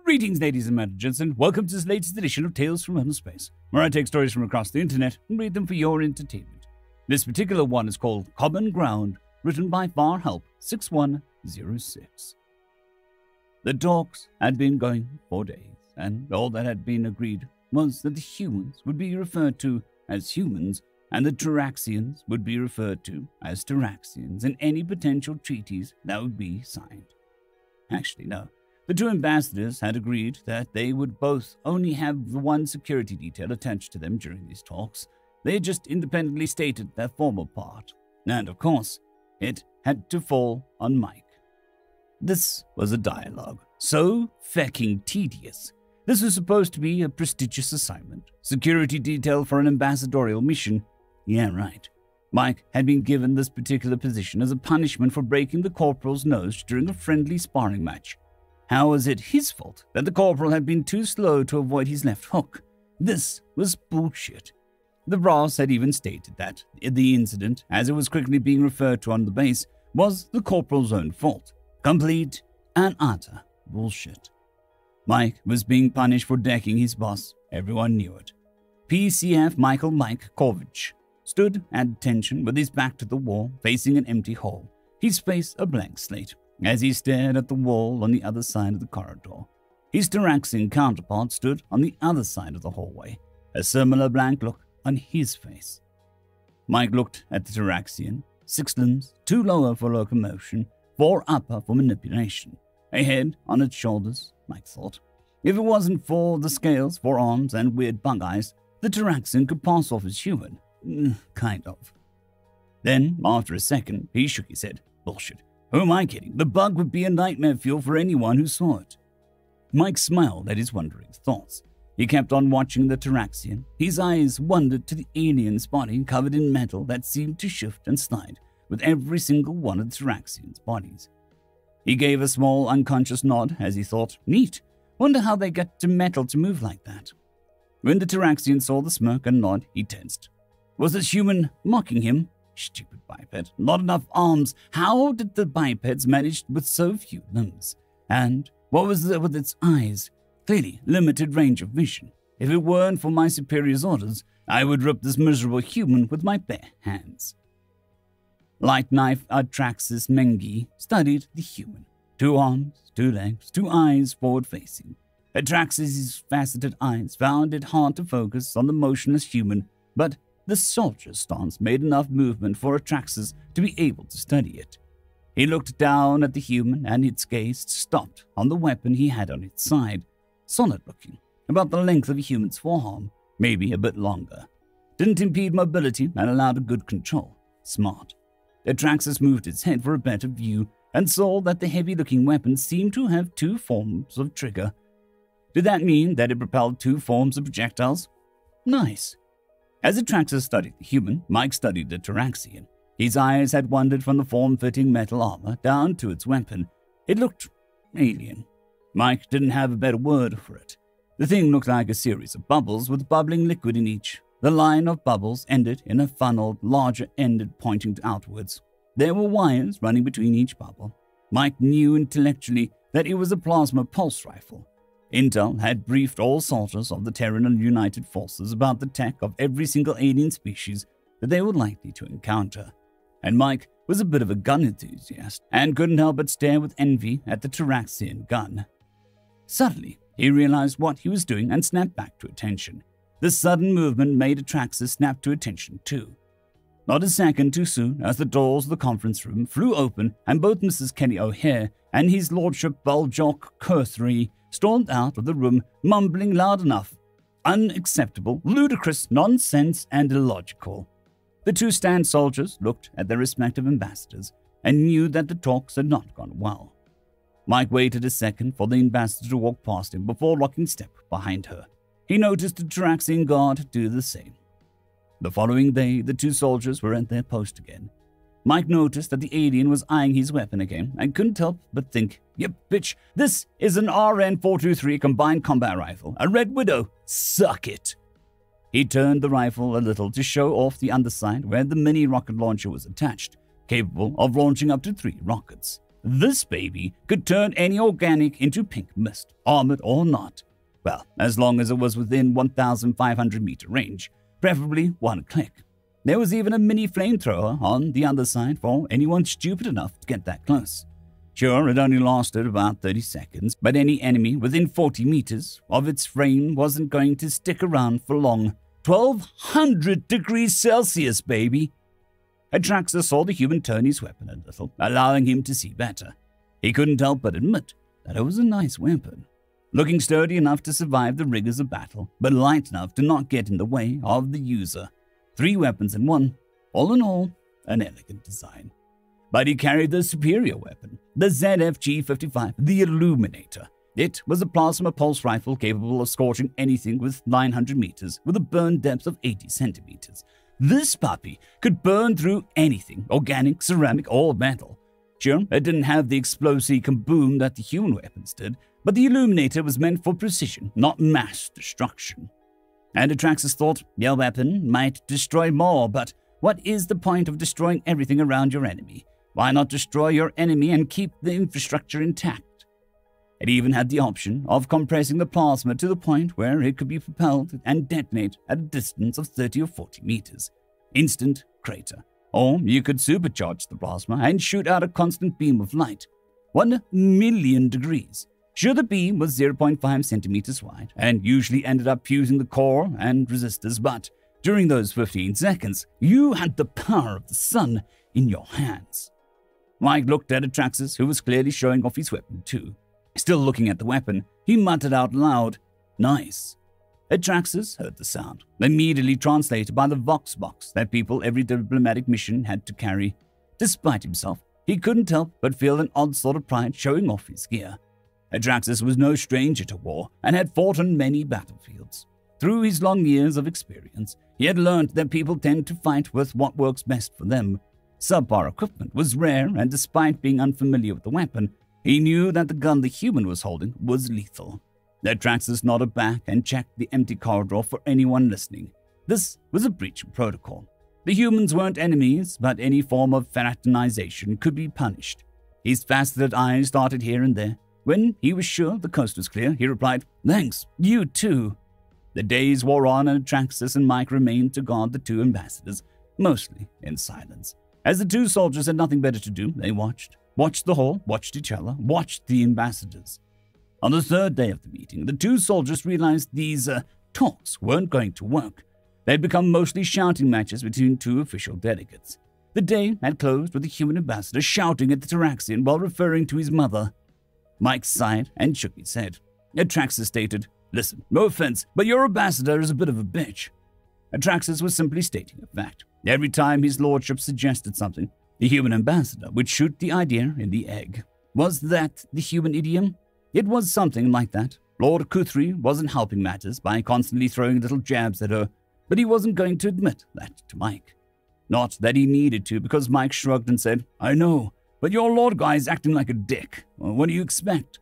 Greetings, ladies and gents, and welcome to this latest edition of Tales from Outer Space, where I take stories from across the internet and read them for your entertainment. This particular one is called Common Ground, written by Farhelp 6106. The talks had been going for days, and all that had been agreed was that the humans would be referred to as humans, and the Taraxians would be referred to as Taraxians in any potential treaties that would be signed. Actually, no. The two ambassadors had agreed that they would both only have the one security detail attached to them during these talks. They had just independently stated their formal part, and of course, it had to fall on Mike. This was a dialogue so fecking tedious. This was supposed to be a prestigious assignment, security detail for an ambassadorial mission. Yeah, right. Mike had been given this particular position as a punishment for breaking the corporal's nose during a friendly sparring match. How was it his fault that the corporal had been too slow to avoid his left hook? This was bullshit. The brass had even stated that the incident, as it was quickly being referred to on the base, was the corporal's own fault. Complete and utter bullshit. Mike was being punished for decking his boss. Everyone knew it. PCF Michael Mike Kovich stood at attention with his back to the wall, facing an empty hall, his face a blank slate, as he stared at the wall on the other side of the corridor. His Taraxian counterpart stood on the other side of the hallway, a similar blank look on his face. Mike looked at the Taraxian, 6 limbs, 2 lower for locomotion, 4 upper for manipulation, a head on its shoulders, Mike thought. If it wasn't for the scales, 4 arms, and weird bug eyes, the Taraxian could pass off as human. Kind of. Then, after a second, he shook his head. Bullshit. Who am I kidding? The bug would be a nightmare fuel for anyone who saw it. Mike smiled at his wondering thoughts. He kept on watching the Taraxian. His eyes wandered to the alien's body covered in metal that seemed to shift and slide with every single one of the Taraxian's bodies. He gave a small, unconscious nod as he thought, neat. Wonder how they get to metal to move like that. When the Taraxian saw the smirk and nod, he tensed. Was this human mocking him? Stupid biped. Not enough arms. How did the bipeds manage with so few limbs? And what was it with its eyes? Clearly limited range of vision. If it weren't for my superior's orders, I would rip this miserable human with my bare hands. Light Knife Atraxis Mengi studied the human. 2 arms, 2 legs, 2 eyes forward-facing. Atraxis' faceted eyes found it hard to focus on the motionless human, but the soldier's stance made enough movement for Atraxis to be able to study it. He looked down at the human, and its gaze stopped on the weapon he had on its side. Solid-looking, about the length of a human's forearm, maybe a bit longer. Didn't impede mobility and allowed a good control. Smart. Atraxis moved its head for a better view and saw that the heavy-looking weapon seemed to have 2 forms of trigger. Did that mean that it propelled 2 forms of projectiles? Nice. As Atraxis studied the human, Mike studied the Taraxian. His eyes had wandered from the form-fitting metal armor down to its weapon. It looked alien. Mike didn't have a better word for it. The thing looked like a series of bubbles with bubbling liquid in each. The line of bubbles ended in a funnel, larger ended pointing outwards. There were wires running between each bubble. Mike knew intellectually that it was a plasma pulse rifle. Intel had briefed all soldiers of the Terran and United Forces about the tech of every single alien species that they were likely to encounter. And Mike was a bit of a gun enthusiast and couldn't help but stare with envy at the Taraxian gun. Suddenly, he realized what he was doing and snapped back to attention. The sudden movement made Atraxis snap to attention too. Not a second too soon as the doors of the conference room flew open and both Mrs. Kenny O'Hare and His Lordship Baljok Kurthry stormed out of the room, mumbling loud enough. Unacceptable, ludicrous, nonsense, and illogical. The 2 stand soldiers looked at their respective ambassadors and knew that the talks had not gone well. Mike waited a second for the ambassador to walk past him before locking step behind her. He noticed the Taraxian guard do the same. The following day, the 2 soldiers were at their post again. Mike noticed that the alien was eyeing his weapon again and couldn't help but think, yep, bitch, this is an RN-423 combined combat rifle, a Red Widow, suck it. He turned the rifle a little to show off the underside where the mini rocket launcher was attached, capable of launching up to 3 rockets. This baby could turn any organic into pink mist, armored or not. Well, as long as it was within 1,500-meter range, preferably one click. There was even a mini flamethrower on the other side for anyone stupid enough to get that close. Sure, it only lasted about 30 seconds, but any enemy within 40 meters of its frame wasn't going to stick around for long. 1,200 degrees Celsius, baby! Atraxus saw the human turn his weapon a little, allowing him to see better. He couldn't help but admit that it was a nice weapon. Looking sturdy enough to survive the rigors of battle, but light enough to not get in the way of the user. 3 weapons in one, all in all, an elegant design. But he carried the superior weapon, the ZFG-55, the Illuminator. It was a plasma pulse rifle capable of scorching anything with 900 meters with a burn depth of 80 centimeters. This puppy could burn through anything, organic, ceramic, or metal. Sure, it didn't have the explosive kaboom that the human weapons did, but the Illuminator was meant for precision, not mass destruction. And Atraxus thought, your weapon might destroy more, but what is the point of destroying everything around your enemy? Why not destroy your enemy and keep the infrastructure intact? It even had the option of compressing the plasma to the point where it could be propelled and detonate at a distance of 30 or 40 meters. Instant crater. Or you could supercharge the plasma and shoot out a constant beam of light. 1,000,000 degrees. Sure, the beam was 0.5 centimeters wide and usually ended up fusing the core and resistors, but during those 15 seconds, you had the power of the sun in your hands. Mike looked at Atraxus, who was clearly showing off his weapon too. Still looking at the weapon, he muttered out loud, "Nice." Atraxus heard the sound, immediately translated by the Vox box that people every diplomatic mission had to carry. Despite himself, he couldn't help but feel an odd sort of pride showing off his gear. Atraxus was no stranger to war and had fought on many battlefields. Through his long years of experience, he had learned that people tend to fight with what works best for them. Subpar equipment was rare, and despite being unfamiliar with the weapon, he knew that the gun the human was holding was lethal. Atraxus nodded back and checked the empty corridor for anyone listening. This was a breach of protocol. The humans weren't enemies, but any form of fraternization could be punished. His faceted eyes darted here and there. When he was sure the coast was clear, he replied, "Thanks, you too." The days wore on, and Atraxus and Mike remained to guard the 2 ambassadors, mostly in silence. As the 2 soldiers had nothing better to do, they watched the hall, watched each other, watched the ambassadors. On the 3rd day of the meeting, the 2 soldiers realized these talks weren't going to work. They'd become mostly shouting matches between 2 official delegates. The day had closed with the human ambassador shouting at the Taraxian while referring to his mother. Mike sighed and shook his head. Atraxus stated, "Listen, no offense, but your ambassador is a bit of a bitch." Atraxus was simply stating a fact. Every time his lordship suggested something, the human ambassador would shoot the idea in the egg. Was that the human idiom? It was something like that. Lord Kuthri wasn't helping matters by constantly throwing little jabs at her, but he wasn't going to admit that to Mike. Not that he needed to, because Mike shrugged and said, "I know, but your lord guy is acting like a dick. Well, what do you expect?"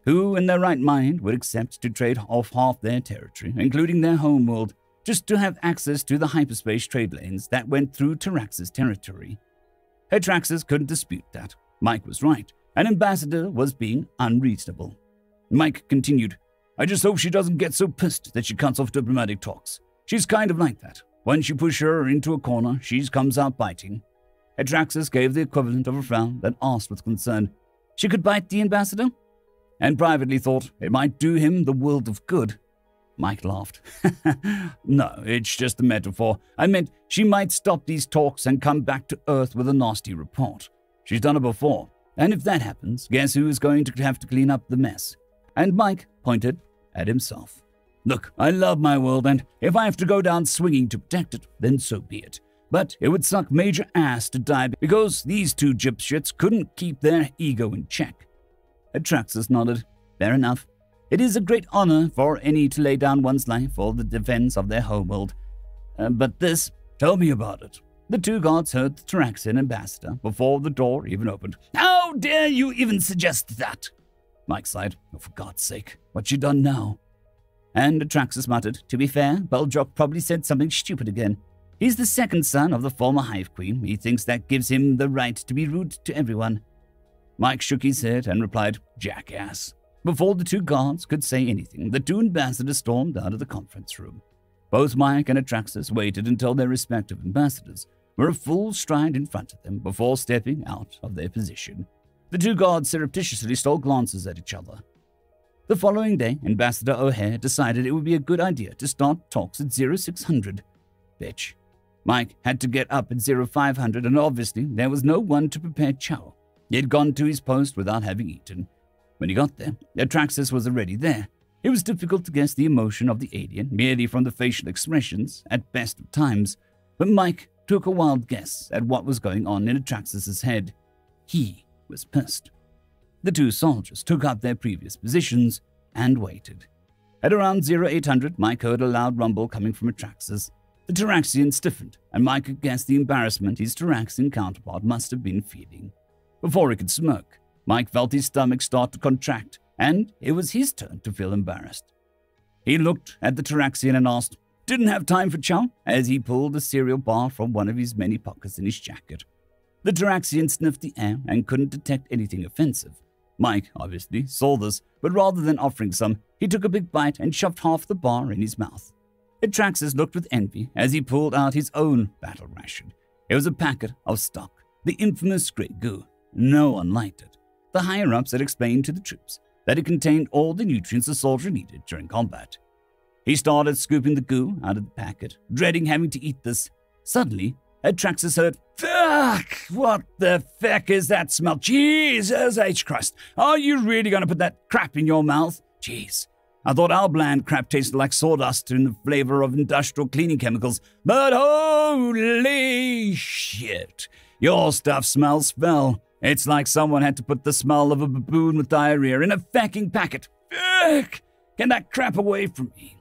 Who in their right mind would accept to trade off half their territory, including their homeworld, just to have access to the hyperspace trade lanes that went through Tarax's territory? Atraxus couldn't dispute that. Mike was right. An ambassador was being unreasonable. Mike continued, "I just hope she doesn't get so pissed that she cuts off diplomatic talks. She's kind of like that. Once you push her into a corner, she comes out biting." Atraxus gave the equivalent of a frown, then asked with concern, "She could bite the ambassador?" And privately thought it might do him the world of good. Mike laughed. "No, it's just a metaphor. I meant she might stop these talks and come back to Earth with a nasty report. She's done it before. And if that happens, guess who is going to have to clean up the mess?" And Mike pointed at himself. "Look, I love my world, and if I have to go down swinging to protect it, then so be it. But it would suck major ass to die because these 2 gypshits couldn't keep their ego in check." Atraxus nodded. "Fair enough. It is a great honor for any to lay down one's life for the defense of their homeworld. But this, tell me about it." The 2 guards heard the Taraxian ambassador before the door even opened. "How dare you even suggest that?" Mike sighed. "Oh, for God's sake, what's she done now?" And Atraxus muttered, "To be fair, Beljok probably said something stupid again. He's the 2nd son of the former Hive Queen. He thinks that gives him the right to be rude to everyone." Mike shook his head and replied, "Jackass." Before the two guards could say anything, the two ambassadors stormed out of the conference room. Both Mike and Atraxus waited until their respective ambassadors were a full stride in front of them before stepping out of their position. The two guards surreptitiously stole glances at each other. The following day, Ambassador O'Hare decided it would be a good idea to start talks at 0600. Bitch. Mike had to get up at 0500, and obviously there was no one to prepare chow. He had gone to his post without having eaten. When he got there, Atraxus was already there. It was difficult to guess the emotion of the alien merely from the facial expressions at best of times, but Mike took a wild guess at what was going on in Atraxus's head. He was pissed. The two soldiers took up their previous positions and waited. At around 0800, Mike heard a loud rumble coming from Atraxus. The Taraxian stiffened, and Mike could guess the embarrassment his Taraxian counterpart must have been feeling. Before he could smirk, Mike felt his stomach start to contract, and it was his turn to feel embarrassed. He looked at the Taraxian and asked, "Didn't have time for chow?" as he pulled a cereal bar from one of his many pockets in his jacket. The Taraxian sniffed the air and couldn't detect anything offensive. Mike, obviously, saw this, but rather than offering some, he took a big bite and shoved half the bar in his mouth. Atraxus looked with envy as he pulled out his own battle ration. It was a packet of stock, the infamous Grey Goo. No one liked it. The higher-ups had explained to the troops that it contained all the nutrients a soldier needed during combat. He started scooping the goo out of the packet, dreading having to eat this. Suddenly, Atraxus heard, "Fuck! What the feck is that smell? Jesus H. Christ! Are you really going to put that crap in your mouth? Jeez. I thought our bland crap tasted like sawdust and the flavor of industrial cleaning chemicals, but holy shit! Your stuff smells foul. It's like someone had to put the smell of a baboon with diarrhea in a fucking packet. Fuck! Get that crap away from me."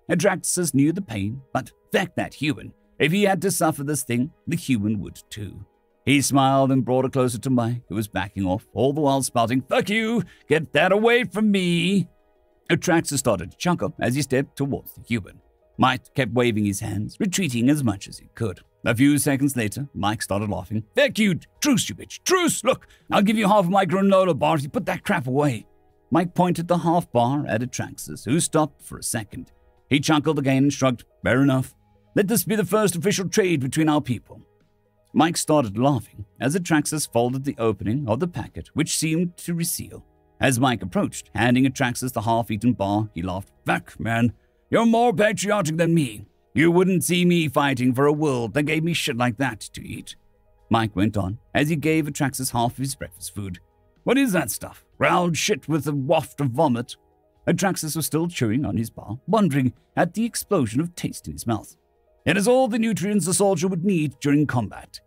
Atraxus knew the pain, but fuck that human. If he had to suffer this thing, the human would too. He smiled and brought her closer to Mike, who was backing off, all the while spouting, "Fuck you! Get that away from me!" Atraxus started to chuckle as he stepped towards the human. Mike kept waving his hands, retreating as much as he could. A few seconds later, Mike started laughing. "Fuck you! Truce, you bitch! Truce! Look, I'll give you half of my granola bar if you put that crap away." Mike pointed the half bar at Atraxus, who stopped for a second. He chuckled again and shrugged. "Fair enough. Let this be the first official trade between our people." Mike started laughing as Atraxus folded the opening of the packet, which seemed to reseal. As Mike approached, handing Atraxus the half-eaten bar, he laughed. "Fuck, man, you're more patriotic than me. You wouldn't see me fighting for a world that gave me shit like that to eat." Mike went on as he gave Atraxus half of his breakfast food. "What is that stuff? Ground shit with a waft of vomit?" Atraxus was still chewing on his bar, wondering at the explosion of taste in his mouth. "It is all the nutrients a soldier would need during combat."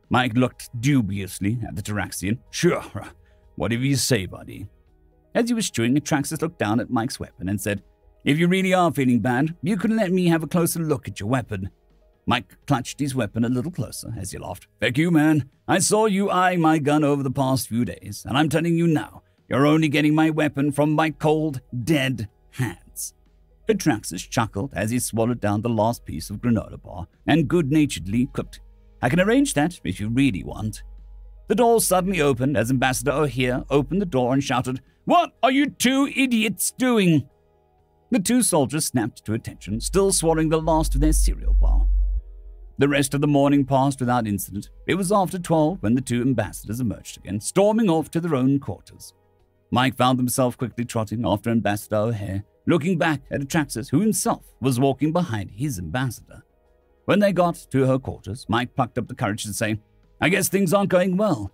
Mike looked dubiously at the Taraxian. "Sure, whatever you say, buddy." As he was chewing, Atraxus looked down at Mike's weapon and said, "If you really are feeling bad, you can let me have a closer look at your weapon." Mike clutched his weapon a little closer as he laughed. "Fuck you, man. I saw you eyeing my gun over the past few days, and I'm telling you now, you're only getting my weapon from my cold, dead hands." Atraxus chuckled as he swallowed down the last piece of granola bar and good-naturedly quipped, "I can arrange that if you really want." The door suddenly opened as Ambassador O'Hare opened the door and shouted, "What are you two idiots doing?" The two soldiers snapped to attention, still swallowing the last of their cereal bar. The rest of the morning passed without incident. It was after 12 when the two ambassadors emerged again, storming off to their own quarters. Mike found himself quickly trotting after Ambassador O'Hare, looking back at Atraxus, who himself was walking behind his ambassador. When they got to her quarters, Mike plucked up the courage to say, "I guess things aren't going well."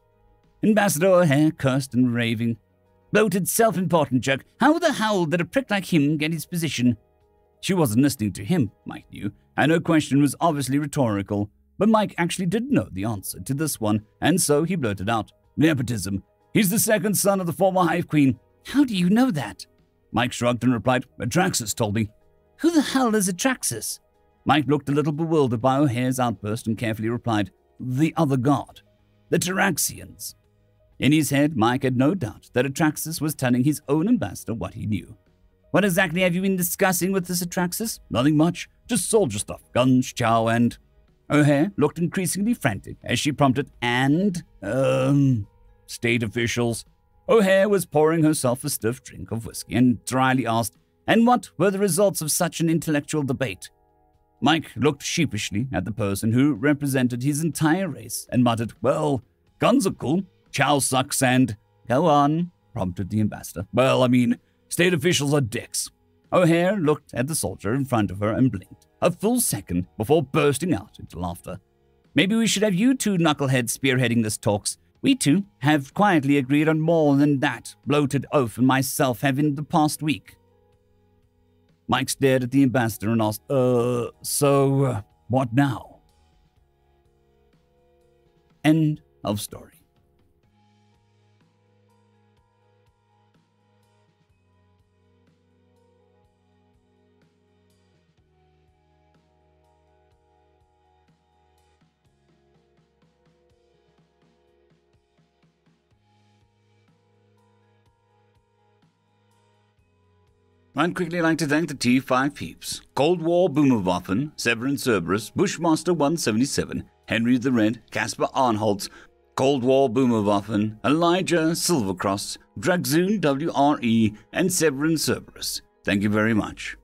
Ambassador O'Hare cursed and raving. "Bloated, self-important jerk. How the hell did a prick like him get his position?" She wasn't listening to him, Mike knew, and her question was obviously rhetorical, but Mike actually did know the answer to this one, and so he blurted out, "Nepotism. He's the second son of the former Hive Queen." "How do you know that?" Mike shrugged and replied, "Atraxus told me." "Who the hell is Atraxus?" Mike looked a little bewildered by O'Hare's outburst and carefully replied, "The other god. The Taraxians." In his head, Mike had no doubt that Atraxus was telling his own ambassador what he knew. "What exactly have you been discussing with this Atraxus?" "Nothing much. Just soldier stuff. Guns, chow, and..." O'Hare looked increasingly frantic as she prompted, state officials. O'Hare was pouring herself a stiff drink of whiskey and dryly asked, "And what were the results of such an intellectual debate?" Mike looked sheepishly at the person who represented his entire race and muttered, "Well, guns are cool, chow sucks, and—" "Go on," prompted the ambassador. "Well, I mean, state officials are dicks." O'Hare looked at the soldier in front of her and blinked a full second before bursting out into laughter. "Maybe we should have you two knuckleheads spearheading this talks. We two have quietly agreed on more than that bloated oaf and myself have in the past week." Mike stared at the ambassador and asked, so what now?" End of story. I'd quickly like to thank the T5 peeps: Cold War Boomerwaffen, Severin Cerberus, Bushmaster 177, Henry the Red, Caspar Arnholtz, Cold War Boomerwaffen, Elijah Silvercross, Dragzoon WRE, and Severin Cerberus. Thank you very much.